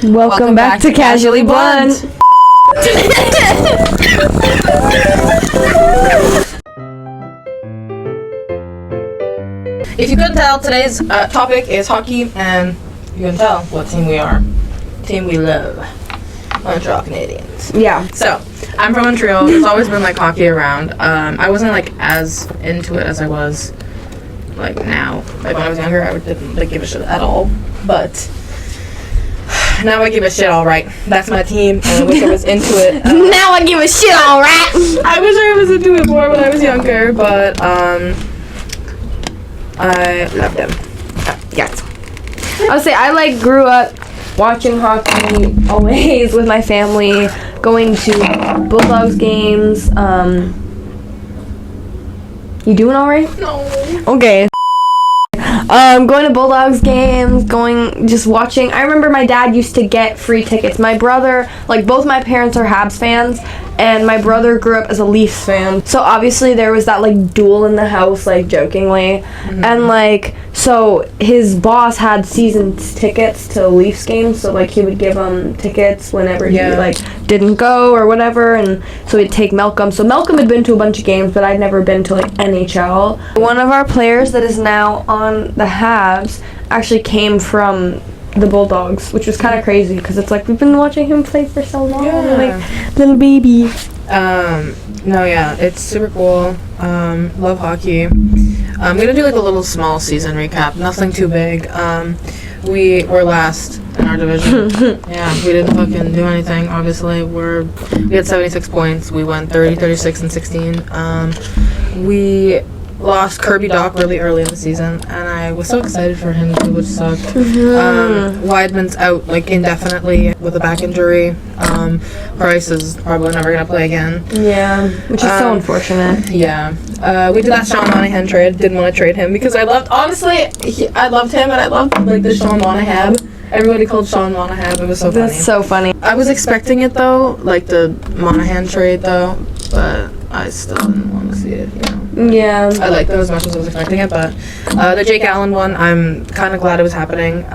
Welcome back to Casually Blunt. If you couldn't tell, today's topic is hockey, and you can tell what team we are. Team we love. Montreal Canadiens. Yeah. So, I'm from Montreal. There's always been, hockey around. I wasn't, as into it as I was, now. When I was younger, I didn't, give a shit at all. But now I give a shit all right. That's my team, and I wish I was into it. Now I give a shit all right. I wish I was into it more when I was younger, but, I loved them. Yes. I'll say I grew up watching hockey always with my family, going to Bulldogs games. You doing all right? No. Okay. Going to Bulldogs games, just watching. I remember my dad used to get free tickets. My brother, both my parents are Habs fans, and my brother grew up as a Leafs fan. So obviously there was that duel in the house, jokingly. Mm-hmm. And so his boss had season tickets to Leafs games, so he would give him tickets whenever he didn't go or whatever, and so he'd take Malcolm. So Malcolm had been to a bunch of games, but I'd never been to NHL. One of our players that is now on the Habs actually came from the Bulldogs, which was kind of crazy because it's we've been watching him play for so long, little baby. No, yeah, it's super cool. Love hockey. I'm gonna do a little small season recap. Nothing too big. We were last in our division. Yeah, we didn't fucking do anything. Obviously, we had 76 points. We went 30, 36, and 16. We lost Kirby Doc really early in the season, and I was so excited for him too, which sucked. Weidman's out indefinitely with a back injury. Price is probably never gonna play again. Yeah, which is so unfortunate. Yeah. We did that Sean Monahan trade. Didn't want to trade him because I loved I loved him, and I loved the Sean Monahan. Everybody called Sean Monahan. It was so funny. That's so funny. I was expecting it though, the Monahan trade though, but I still didn't want to see it, Yeah. I liked it as much as I was expecting it, but the Jake Allen one, I'm kind of glad it was happening.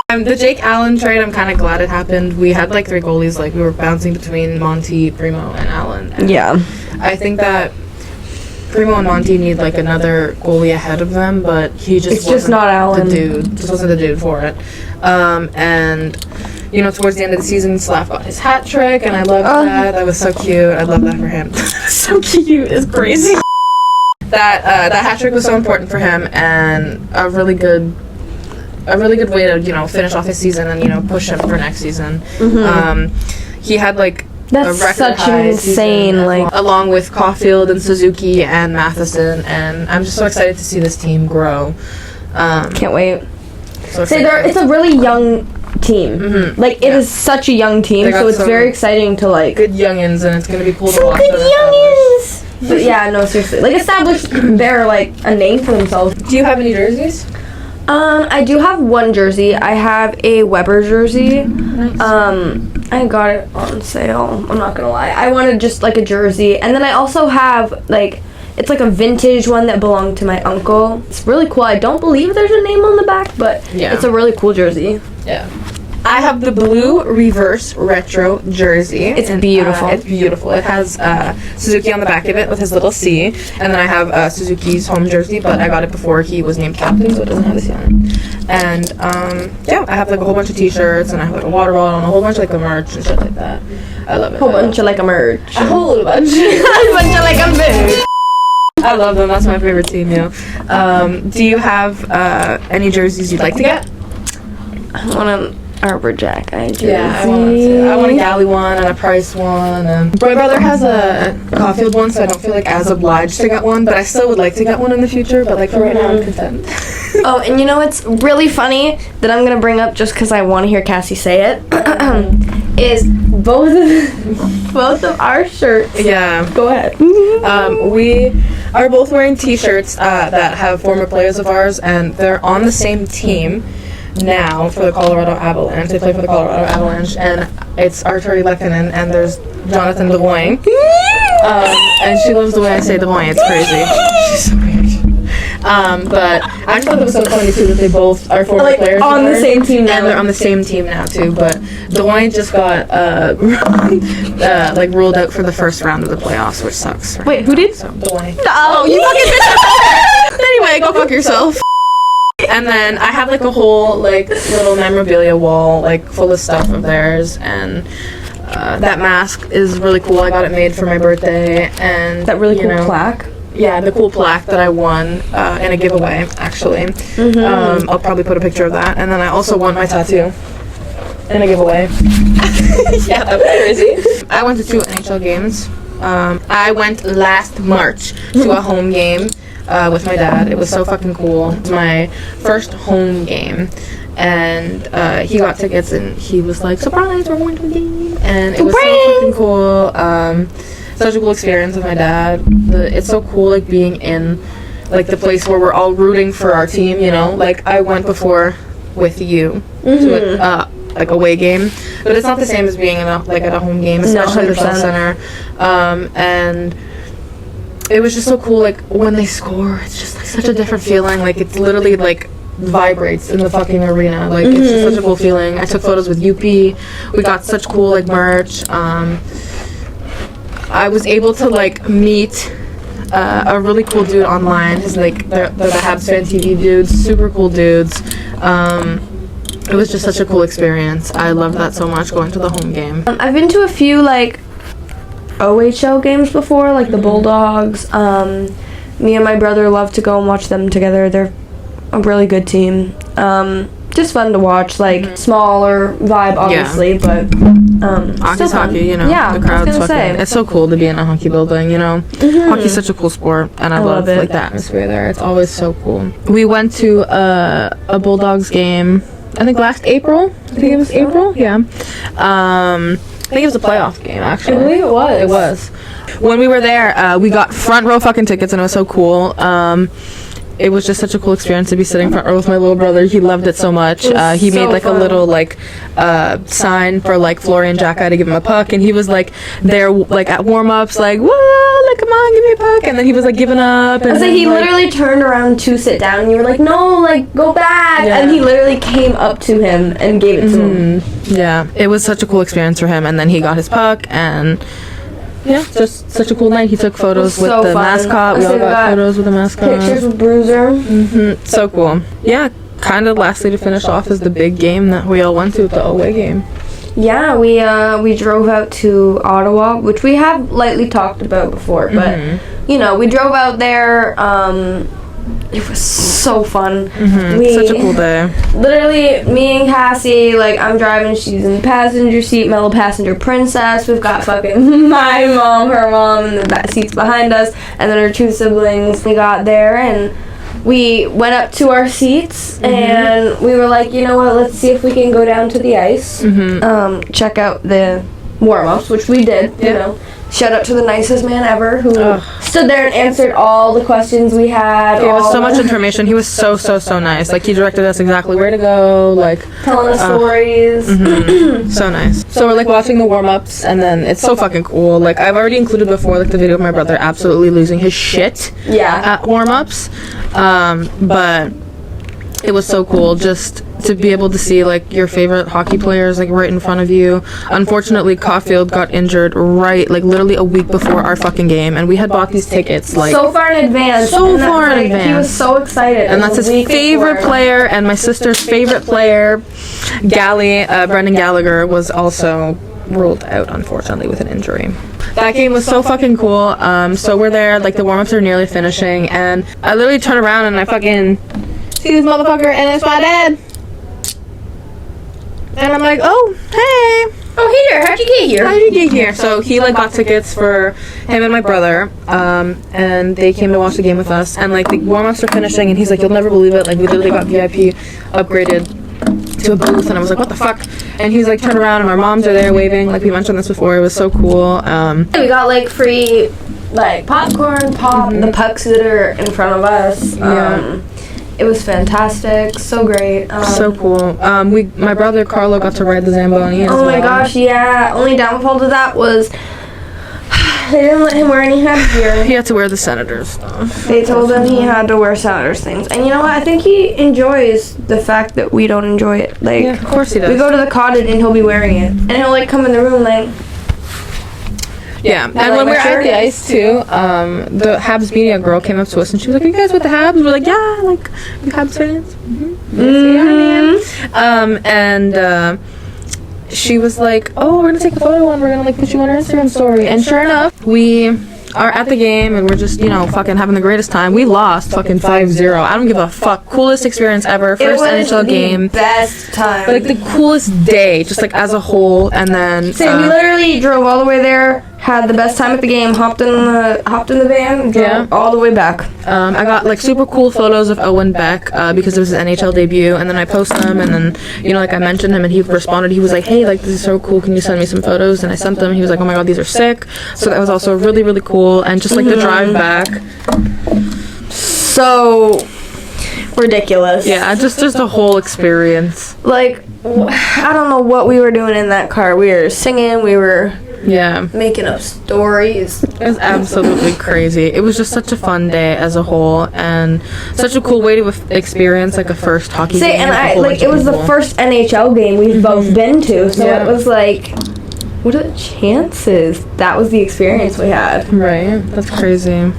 The Jake Allen trade, I'm kind of glad it happened. We had 3 goalies, we were bouncing between Monty, Primo, and Allen. And yeah. I think that Primo and Monty need another goalie ahead of them, but it's just not Allen. The dude. Just wasn't the dude for it. And towards the end of the season, Slav got his hat trick, and I loved that. That was so cute. I love that for him. So cute. It's crazy. That hat trick was so important for him, and a really good way to finish off his season and push him for next season. Mm-hmm. He had that's a record such high an insane season, along with Caulfield and Suzuki and Matheson, and I'm just so excited to see this team grow. Can't wait. So it's a really young team. Mm-hmm. It is such a young team, so it's very exciting to good youngins, and it's gonna be cool to some watch. Good youngins. But yeah, no, seriously, establish they're a name for themselves. Do you have any jerseys? I do have one jersey. I have a Weber jersey. Nice. I got it on sale. I'm not gonna lie. I wanted just a jersey, and then I also have it's a vintage one that belonged to my uncle. It's really cool. I don't believe there's a name on the back, but it's a really cool jersey. Yeah. I have the blue reverse retro jersey. It's beautiful. It's beautiful. It has Suzuki on the back of it with his little C, and then I have Suzuki's home jersey, but I got it before he was named captain, so it doesn't have the C on it. And I have a whole bunch of T-shirts, and I have a water bottle, and a whole bunch of merch and shit like that. I love it. A whole bunch of merch. A whole bunch. A bunch of merch. I love them. That's my favorite team, Do you have any jerseys you'd like to get? I want an Arbor Jack jersey. Yeah, I want to. I want a Galley one and a Price one. And my brother has a Caulfield one, so I don't feel as obliged to get one, but I still would like to get one in the future, but for right now, I'm content. Oh, and it's really funny that I'm going to bring up just because I want to hear Cassie say it, is both of our shirts. Yeah. Go ahead. We are both wearing T-shirts that have former players of ours, and they're on the same team now for the Colorado Avalanche. They play for the Colorado Avalanche, and it's Arturi Lehkonen, and there's Jonathan Dvoin. And she loves the way I say Dvoin. It's crazy. She's so weird. But I just thought it was so funny too that they both are former like players on the same team now. and they're on the same team now too. But Dwayne just got like ruled out for the first round of the playoffs, which sucks. Right? Wait, who did? So Dwayne. Oh, You fucking bitch. Anyway, go fuck yourself. And then I have like a whole like little memorabilia wall like full of stuff of theirs, and that mask is really cool. I got it made for my birthday, and that really cool plaque. Yeah, the cool plaque that I won in a giveaway, actually. I'll probably put a picture of that. And then I also won my tattoo in a giveaway. Yeah, that was crazy. I went to 2 NHL games. I went last March to a home game with my dad. It was so fucking cool. It was my first home game. And he got tickets, and he was like, surprise, we're going to a game. And it was so fucking cool. Such a cool experience with my dad. It's so cool, like, being in, like, the place where we're all rooting for our team, you know? Like, I went before with you to a, like, away game. But it's not the same as being in at a home game, especially the Bell Center. And it was just so cool, like, when they score, it's just, like, such a different feeling. Like, it's literally, like, vibrates in the fucking arena. Like, it's just such a cool feeling. I took photos with UP. We got such cool, like, merch. I was able to like meet a really cool dude online. He's like they're the Habs Fan TV dudes, super cool dudes. It was just such a cool experience. I loved that so much, going to the home game. I've been to a few like OHL games before, like the Bulldogs. Me and my brother love to go and watch them together. They're a really good team. Just fun to watch, like smaller vibe, obviously, but hockey's hockey, you know. Yeah, the crowd's fucking. It's so cool to be in a hockey building, you know. Hockey's such a cool sport, and I love like the atmosphere there. It's always so cool. We went to a Bulldogs game. I think last April. I think it was April. Yeah. I think it was a playoff game, actually. I believe it was. It was. When we were there, we got front row fucking tickets, and it was so cool. It was just such a cool experience to be sitting front row with my little brother. He loved it so much. He made like fun. A little like sign for like Florian Jacka to give him a puck, and he was like there like at warm-ups like, whoa, like come on, give me a puck, and then he was like giving up. And so he literally turned around to sit down, and you were like, no, like go back, and he literally came up to him and gave it to him. Yeah, it was such a cool experience for him, and then he got his puck, and yeah, just such a cool night. He took photos with the mascot. We all got photos with the mascot. Pictures with Bruiser. So cool. Yeah, kind of lastly to finish off is the big game that we all went to, the away game. Yeah, we drove out to Ottawa, which we have lightly talked about before, but you know, we drove out there. It was so fun. Such a cool day. Literally, me and Cassie, like, I'm driving, she's in the passenger seat, my little passenger princess. We've got fucking my mom, her mom, and the back seats behind us, and then her 2 siblings. We got there, and we went up to our seats, and we were like, you know what, let's see if we can go down to the ice, check out the warm-ups, which we did, you know. Shout out to the nicest man ever who stood there and answered all the questions we had. He gave us so much information. He was so nice. Like, he directed us exactly where to go, like telling us stories. So nice. So we're like watching the warm-ups, and then it's so fucking cool. Like, I've already included before, like, the video of my brother absolutely losing his shit at warm-ups. But it was so cool just to be able to see like your favorite hockey players like right in front of you. Unfortunately, Caulfield got injured right like literally a week before our fucking game, and we had bought these tickets like so far in advance. He was so excited, and that's his favorite player, and my sister's favorite player, Brendan Gallagher, was also ruled out unfortunately with an injury. That game was so fucking cool. So we're there, like the warm-ups are nearly finishing, and I literally turn around and I fucking see this motherfucker, and it's my dad. And I'm like, oh, hey. Oh, here. How'd you get here? So he, like, got tickets for him and my brother, and they came to watch the game with us. And, like, the warm-ups are finishing, and he's like, you'll never believe it. Like, we literally got VIP upgraded to a booth, and I was like, what the fuck? And he's like, turn around, and our moms are there waving. Like, we mentioned this before. It was so cool. We got, like, free, like, popcorn, the pucks that are in front of us. It was fantastic, so great. So cool. My brother Carlo got to ride the Zamboni as well. Oh my gosh, yeah. Only downfall to that was They didn't let him wear any headgear. He had to wear the Senators stuff. They told him he had to wear Senators things. And you know what? I think he enjoys the fact that we don't enjoy it. Like, Yeah, of course he does. we go to the cottage and he'll be wearing it. And he'll, like, come in the room, like... Yeah, and like when we were my at shirt? the ice too, the Habs media girl came up to us and she was like, "Are you guys with the Habs?" We're like, "Yeah, like, you Habs fans?" Mm-hmm. Yes, we are, man. And she was like, "Oh, we're gonna take a photo and we're gonna like put you on our Instagram story." And sure enough, we are at the game and we're just, you know, fucking having the greatest time. We lost fucking 5-0. I don't give a fuck. Coolest experience ever. First NHL game. Best time. But, like, the coolest day, just like as a whole. And then So we literally drove all the way there, had the best time at the game, hopped in the van, drove all the way back. I got like super cool photos of Owen Beck because it was his NHL debut, and then I posted them, and then, you know, like I mentioned him, and he responded. He was like, "Hey, like, this is so cool. Can you send me some photos?" And I sent them. He was like, "Oh my god, these are sick." So that was also really, really cool. And just like the drive back, So ridiculous. yeah, just a whole experience. Like, I don't know what we were doing in that car. We were singing. We were Yeah, making up stories. it was absolutely crazy. It was just such a fun day as a whole, and such a cool way to experience like a first hockey game. And with a I whole like bunch it of was the people. first NHL game we've both been to, so Yeah. it was like, what are the chances? That was the experience we had. Right, that's crazy.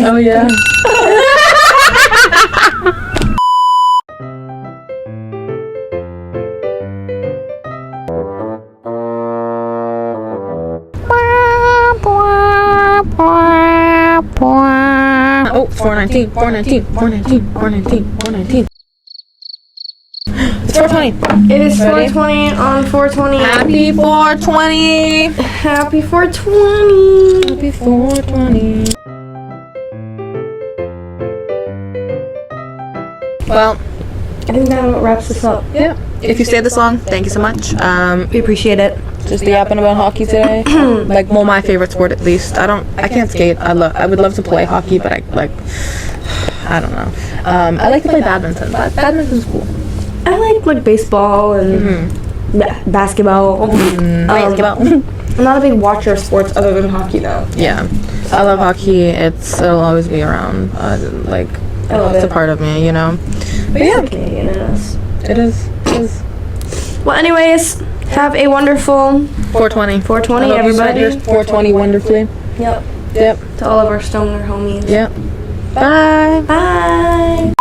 Oh yeah. Oh, 419, 419, 419, 419, 419. It's 420. It is Ready? 420 on 420. Happy 420. Happy 420. Happy 420. Well, I think that wraps this up. yeah. If you stayed this long, thank you so much. We appreciate it. Just yapping about hockey today. Like, well, my favorite sport at least. I can't skate. I would love to play hockey, but I don't know. I like to play badminton. Badminton's cool. I like baseball and basketball. Basketball. I'm not a big watcher of sports other than hockey though. Yeah, I love hockey. It'll always be around. Like, I love it's it. a part of me, you know. But yeah, Canadian in us. it is. Well, anyways, have a wonderful 420. 420, I hope you spent everybody. your 420 wonderfully. Yep. Yep. To all of our stoner homies. Yep. Bye. Bye.